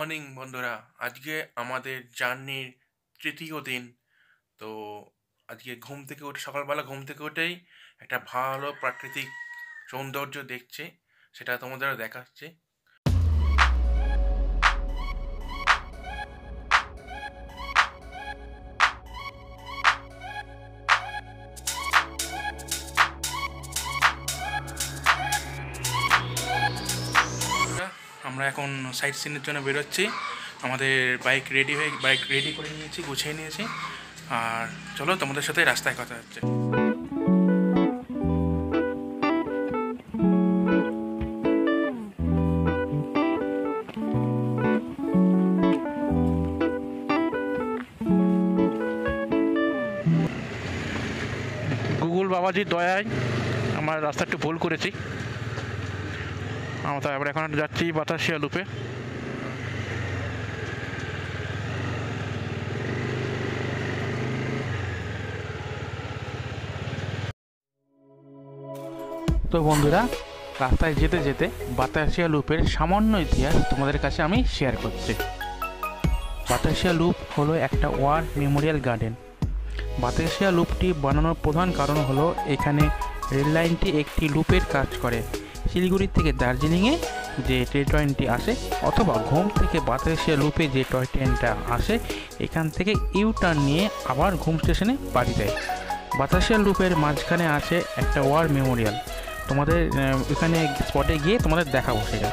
Morning বন্ধুরা। আজকে আমাদের জার্নির তৃতীয় দিন। তো আজকে সকালবেলা ঘুম থেকে উঠেই একটা ভালো প্রাকৃতিক সৌন্দর্য দেখছি, সেটা তোমাদের দেখাচ্ছি। আমরা এখন সাইট সিনের জন্য বেরোচ্ছি। আমাদের বাইক রেডি করে নিয়েছি, গুছিয়ে নিয়েছি। আর চলো তোমাদের সাথে রাস্তায় কথা হচ্ছে। গুগল বাবাজির দয়ায় আমার রাস্তা একটু ভুল করেছি। আমরা এখন যাচ্ছি বাতাসিয়া লুপে। তো বন্ধুরা, রাস্তায় যেতে যেতে বাতাসিয়া লুপের সামান্য ইতিহাস তোমাদের কাছে আমি শেয়ার করছি। বাতাসিয়া লুপ হলো একটা ওয়ার মেমোরিয়াল গার্ডেন। বাতাসিয়া লুপটি বানানোর প্রধান কারণ হলো এখানে রেল লাইনটি একটি লুপের কাজ করে। শিলিগুড়ি থেকে দার্জিলিংয়ে যে ট্রেনটি আসে অথবা ঘুম থেকে বাতাসিয়া লুপে যে টয় ট্রেনটা আসে, এখান থেকে ইউ টার্ন নিয়ে আবার ঘুম স্টেশনে পাড়ি দেয়। বাতাসিয়া লুপের মাঝখানে আছে একটা ওয়ার মেমোরিয়াল। তোমাদের এখানে স্পটে গিয়ে তোমাদের দেখাবো সেটা।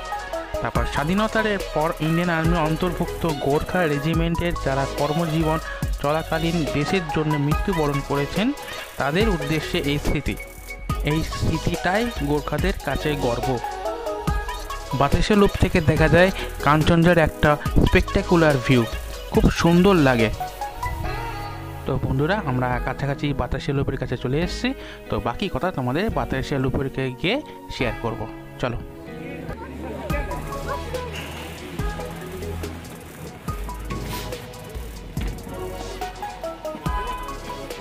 তারপর স্বাধীনতার পর ইন্ডিয়ান আর্মির অন্তর্ভুক্ত গোর্খা রেজিমেন্টের যারা কর্মজীবন চলাকালীন দেশের জন্য মৃত্যুবরণ করেছেন, তাদের উদ্দেশ্যে এই স্মৃতিটাই গোর্খাদের কাছে গর্ব। বাতাসিয়া লুপ থেকে দেখা যায় কাঞ্চনজঙ্ঘার একটা স্পেকটাকুলার ভিউ, খুব সুন্দর লাগে। তো বন্ধুরা, আমরা কাছাকাছি বাতাসিয়া লুপের কাছে চলে এসেছি। তো বাকি কথা তোমাদের বাতাসিয়া লুপের গিয়ে শেয়ার করব। চলো।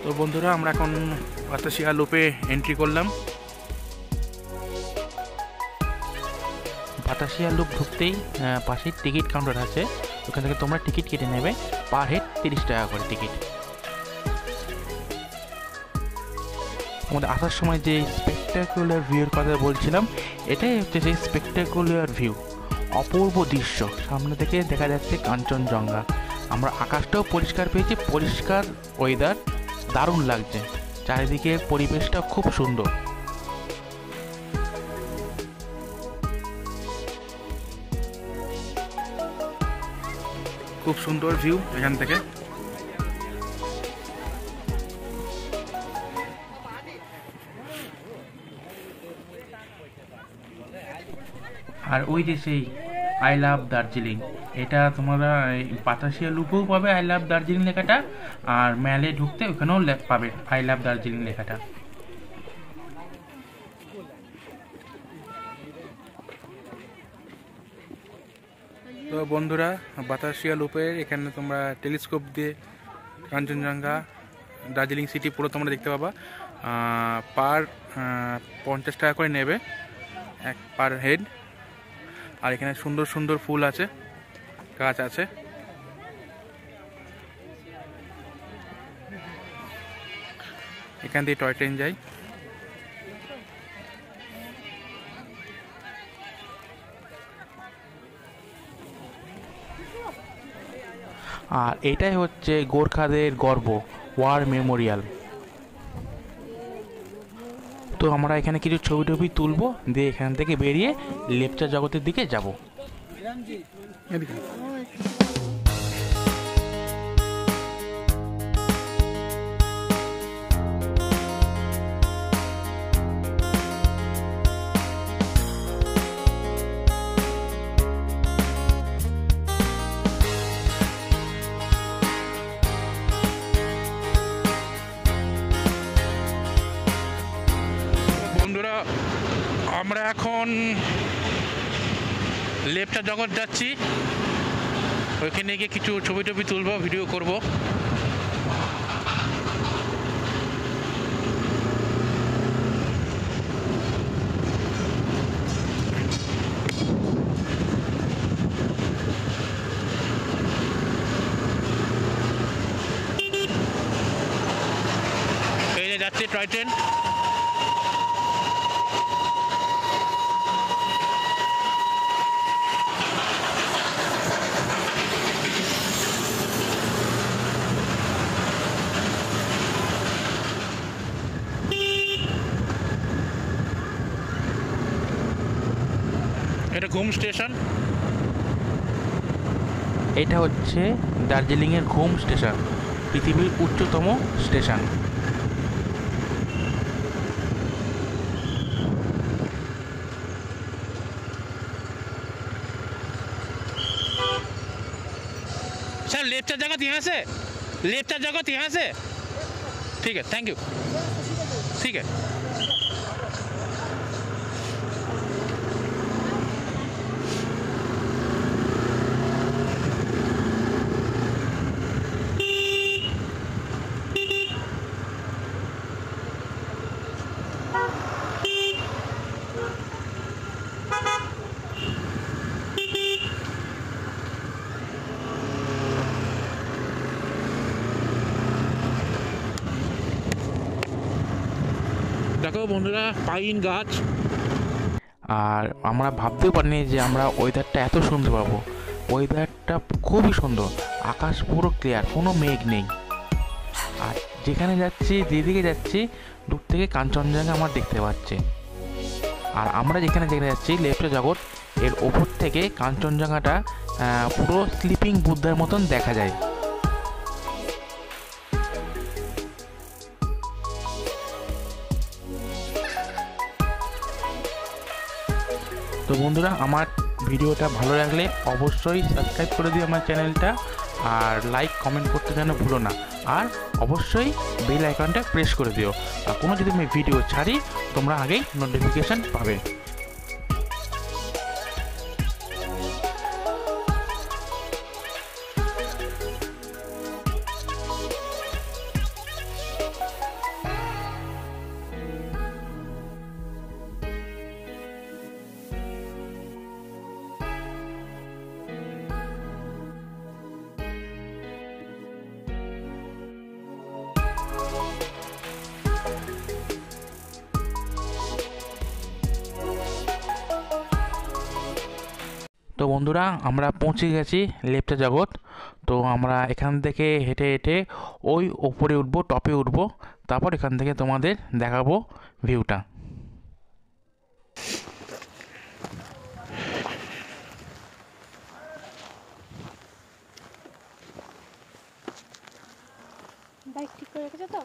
তো বন্ধুরা, আমরা এখন বাতাসিয়া লুপে এন্ট্রি করলাম। বাতাসিয়া লুপ ঢুকতেই পাশের টিকিট কাউন্টার আছে, ওখান থেকে তোমরা টিকিট কেটে নেবে। পার হেড 30 টাকা করে টিকিট। আমাদের আসার সময় যে স্পেকটাকুলার ভিউর কথা বলছিলাম, এটাই হচ্ছে সেই স্পেকটাকুলার ভিউ। অপূর্ব দৃশ্য, সামনে থেকে দেখা যাচ্ছে কাঞ্চনজঙ্ঘা। আমরা আকাশটাও পরিষ্কার পেয়েছি, পরিষ্কার ওয়েদার, দারুণ লাগছে। চারিদিকে পরিবেশটা খুব সুন্দর। খুব সুন্দর ভিউ এখান থেকে। আর ওই যে সেই আই লাভ দার্জিলিং, এটা তোমরা বাতাসিয়া লুপেও পাবে আই লাভ দার্জিলিং লেখাটা, আর ম্যালে ঢুকতে ওখানেও পাবে আই লাভ দার্জিলিং লেখাটা। তো বন্ধুরা, বাতাসিয়া লুপের এখানে তোমরা টেলিস্কোপ দিয়ে কাঞ্চনজঙ্ঘা, দার্জিলিং সিটি পুরো তোমরা দেখতে পাবা। পার 50 টাকা করে নেবে এক পার হেড। আর এখানে সুন্দর সুন্দর ফুল আছে, গাছ আছে। এখান দিয়ে টয় ট্রেন যায়। আর এটাই হচ্ছে গোর্খাদের গর্ব, ওয়ার মেমোরিয়াল। তো আমরা এখানে কিছু ছবি টবি তুলবো, দিয়ে এখান থেকে বেরিয়ে লেপচা জগতের দিকে যাব। বন্ধুরা, আমরা এখন লেপচা জগৎ যাচ্ছি। ওইখানে গিয়ে কিছু ছবি টবি তুলবো, ভিডিও করব। Toy train. এটা ঘুম স্টেশন। এটা হচ্ছে দার্জিলিংয়ের ঘুম স্টেশন, পৃথিবীর উচ্চতম স্টেশন। सर लेफ्ट का जगह यहाँ से, लेफ्ट का जगह यहाँ से। ठीक है, थैंक यू। ठीक है। দেখো বন্ধুরা, পাইন গাছ। আর আমরা ভাবতেও পারিনি যে আমরা ওয়েদারটা এত সুন্দর পাবো। ওয়েদারটা খুবই সুন্দর, আকাশ পুরো ক্লিয়ার, কোনো মেঘ নেই। আর যেখানে যাচ্ছি, যেদিকে যাচ্ছি, দূর থেকে কাঞ্চনজঙ্ঘা আমার দেখতে পাচ্ছে। আর আমরা যেখানে যাচ্ছি লেফটে জগৎ, এর ওপর থেকে কাঞ্চনজঙ্ঘাটা পুরো স্লিপিং বুদ্ধার মতন দেখা যায়। তো বন্ধুরা, আমার ভিডিওটা ভালো লাগলে অবশ্যই সাবস্ক্রাইব করে দিও আমার চ্যানেলটা, আর লাইক কমেন্ট করতে যেন ভুলো না। আর অবশ্যই বেল আইকনটা প্রেস করে দিও, আর কোনো যদি আমি ভিডিও ছাড়ি তোমরা আগেই নোটিফিকেশান পাবে। তো বন্ধুরা, আমরা পৌঁছে গেছি লেফটে জগৎ। তো আমরা এখান থেকে হেঁটে হেঁটে ওই ওপরে উঠবো, টপে উঠবো, তারপর এখান থেকে তোমাদের দেখাবো ভিউটা। বাইক ঠিক করে রেখেছো তো?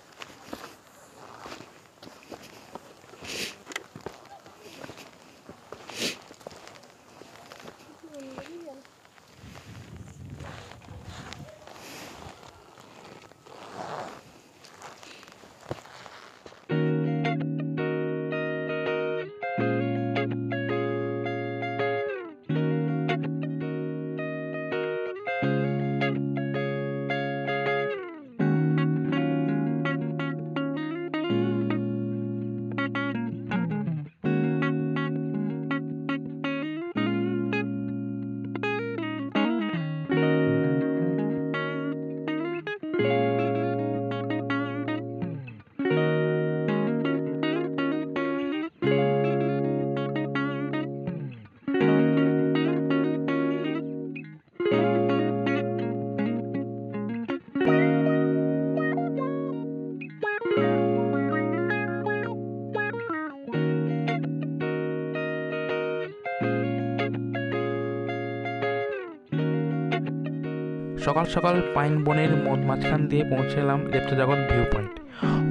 সকাল সকাল পাইন বনের মাঝখান দিয়ে পৌঁছলাম লেফটে জগৎ ভিউ পয়েন্ট।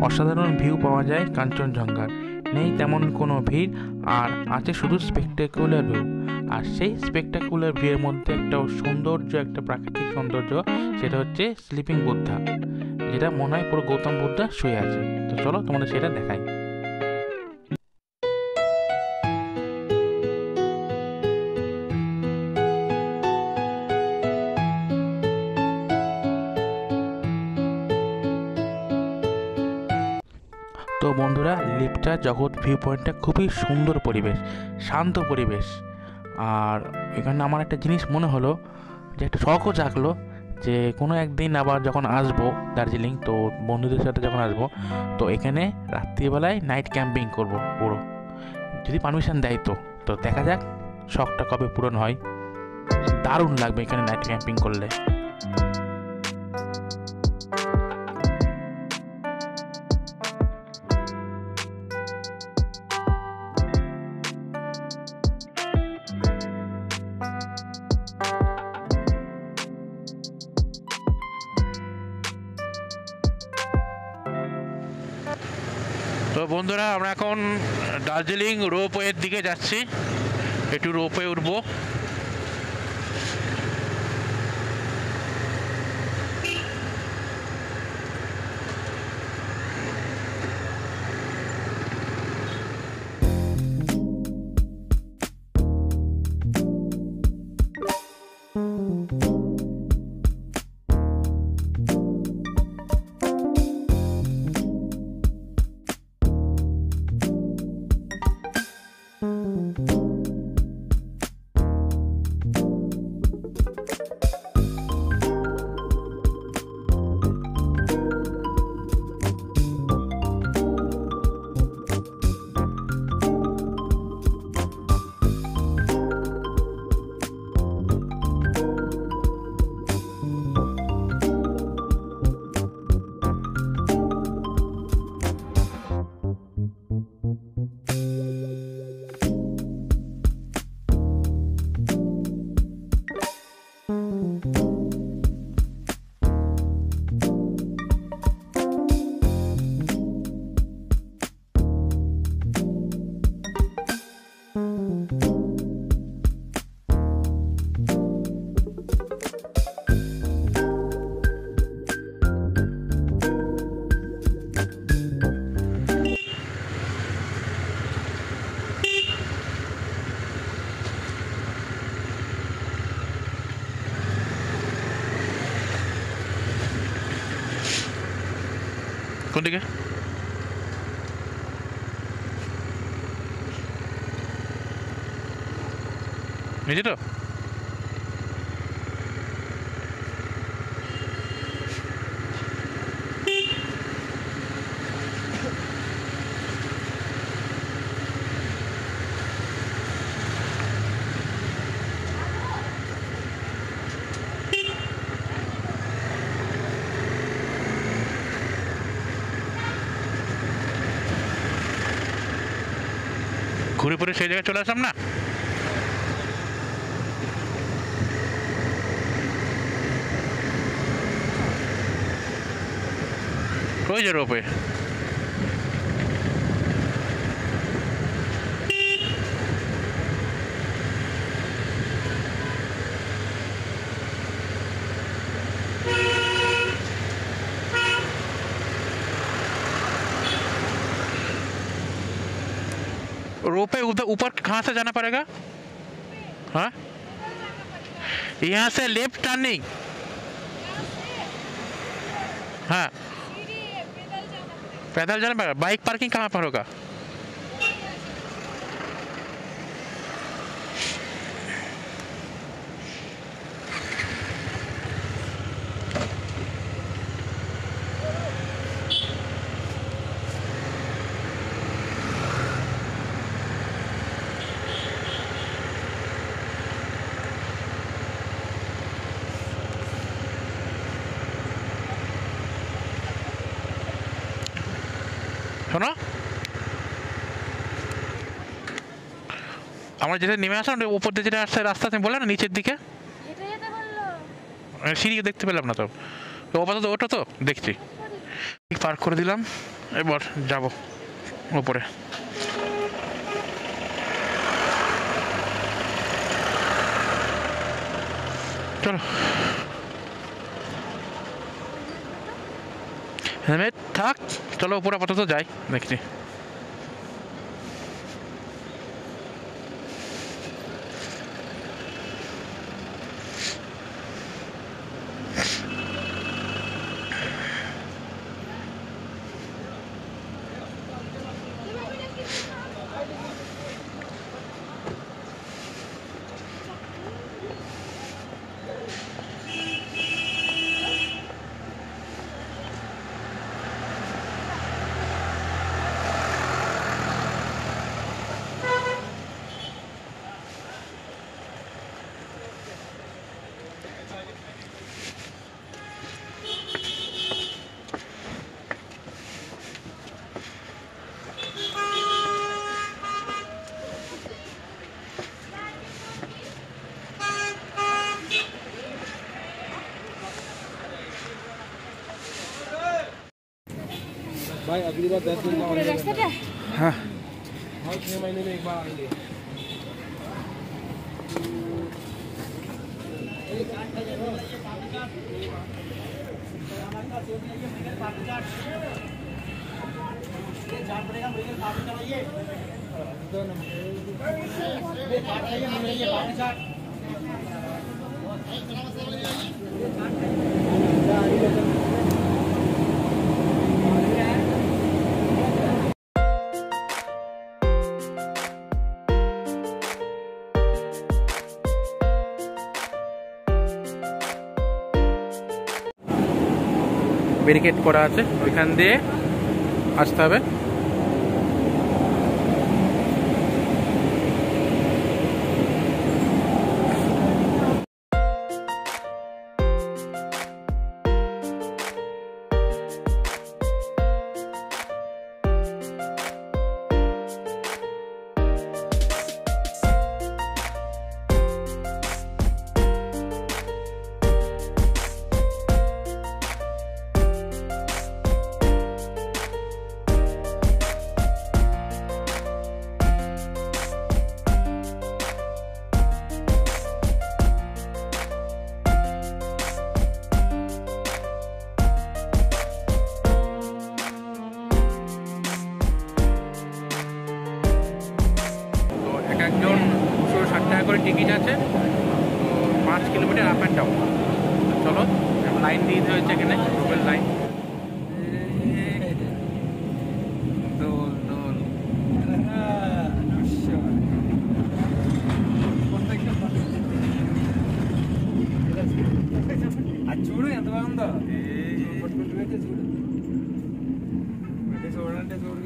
অসাধারণ ভিউ পাওয়া যায় কাঞ্চনজঙ্ঘার, নেই তেমন কোনো ভিড়, আর আছে শুধু স্পেকটেকুলার ভিউ। আর সেই স্পেকটেকুলার ভিউয়ের মধ্যে একটা সৌন্দর্য, একটা প্রাকৃতিক সৌন্দর্য, সেটা হচ্ছে স্লিপিং বুদ্ধা, যেটা মনে হয় পুরো গৌতম বুদ্ধা শুয়ে আছে। তো চলো তোমাদের সেটা দেখাই। তো বন্ধুরা, লেফটে জগৎ ভিউ পয়েন্টটা খুবই সুন্দর পরিবেশ, শান্ত পরিবেশ। আর এখানে আমার একটা জিনিস মনে হলো, যে একটা শখও জাগলো, যে কোনো একদিন আবার যখন আসবো দার্জিলিং, তো বন্ধুদের সাথে যখন আসবো, তো এখানে রাত্রিবেলায় নাইট ক্যাম্পিং করব পুরো, যদি পারমিশন দেয়। তো তো দেখা যাক শখটা কবে পূরণ হয়। দারুণ লাগবে এখানে নাইট ক্যাম্পিং করলে। তো বন্ধুরা, আমরা এখন দার্জিলিং রোপওয়ের দিকে যাচ্ছি, একটু রোপওয়ে উঠবো। কোন দিকে? নিজে তো ঘুরে পরে সেই জায়গায় চলে আসলাম না। ওই যে রোপে, रोपे उधर ऊपर कहाँ से जाना पड़ेगा? हाँ, यहाँ से लेफ्ट टर्निंग। हाँ, पैदल जाना पड़ेगा। बाइक पार्किंग कहाँ पर होगा? শোনো, আমরা যেটা নেমে আসলাম উপর দিয়ে যেটা আসছে রাস্তা, তুমি বললে না নিচের দিকে সিঁড়ি দেখতে পেলাম না। তো আপাতত ওটা তো দেখছি, পার্ক করে দিলাম, এবার যাব উপরে। চলো, হেলমেট থাক, চলো উপরে আপাতত যাই, দেখছি। भाई अगली बार 10 दिन का পুরো রাস্তাটা হ্যাঁ, हर 6 महीने में एक बार आएंगे। ব্যারিকেড করা আছে, ওইখান দিয়ে আসতে হবে। একজন 260 টাকা করে টিকিট আছে, তো 5 কিলোমিটার আপ অ্যান্ড ডাউন। চলো, লাইন দিয়ে হয়েছে এখানে, রোপের লাইন। చూడు ఎంత బాగుందో పట్టుకుంటే చూడు చూడంటే చూడు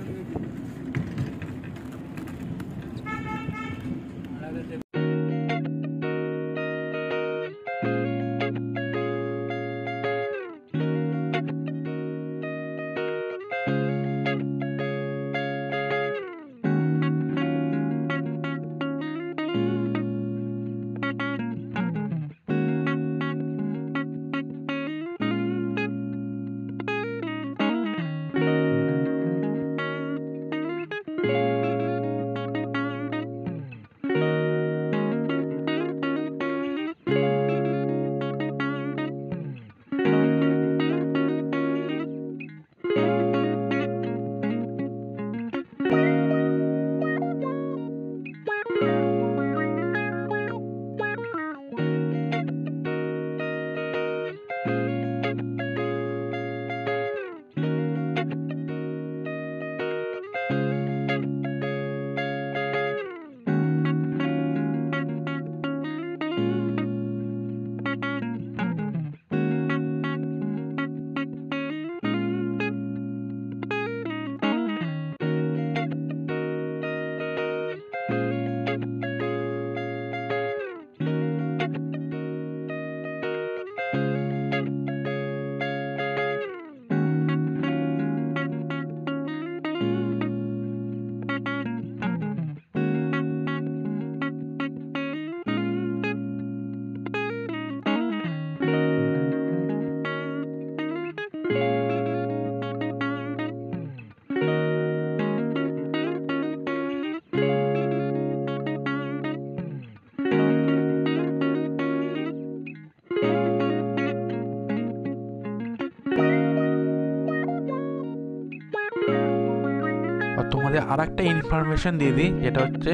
আর তোমাদের আর একটা ইনফরমেশন দিয়ে দিই, যেটা হচ্ছে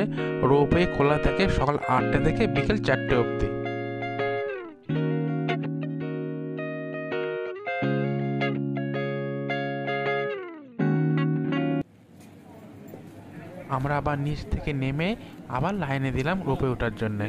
রোপওয়ে খোলা থাকে সকাল 8টা থেকে বিকেল 4টে অবধি। আমরা আবার নিচ থেকে নেমে আবার লাইনে দিলাম রোপওয়ে ওঠার জন্য।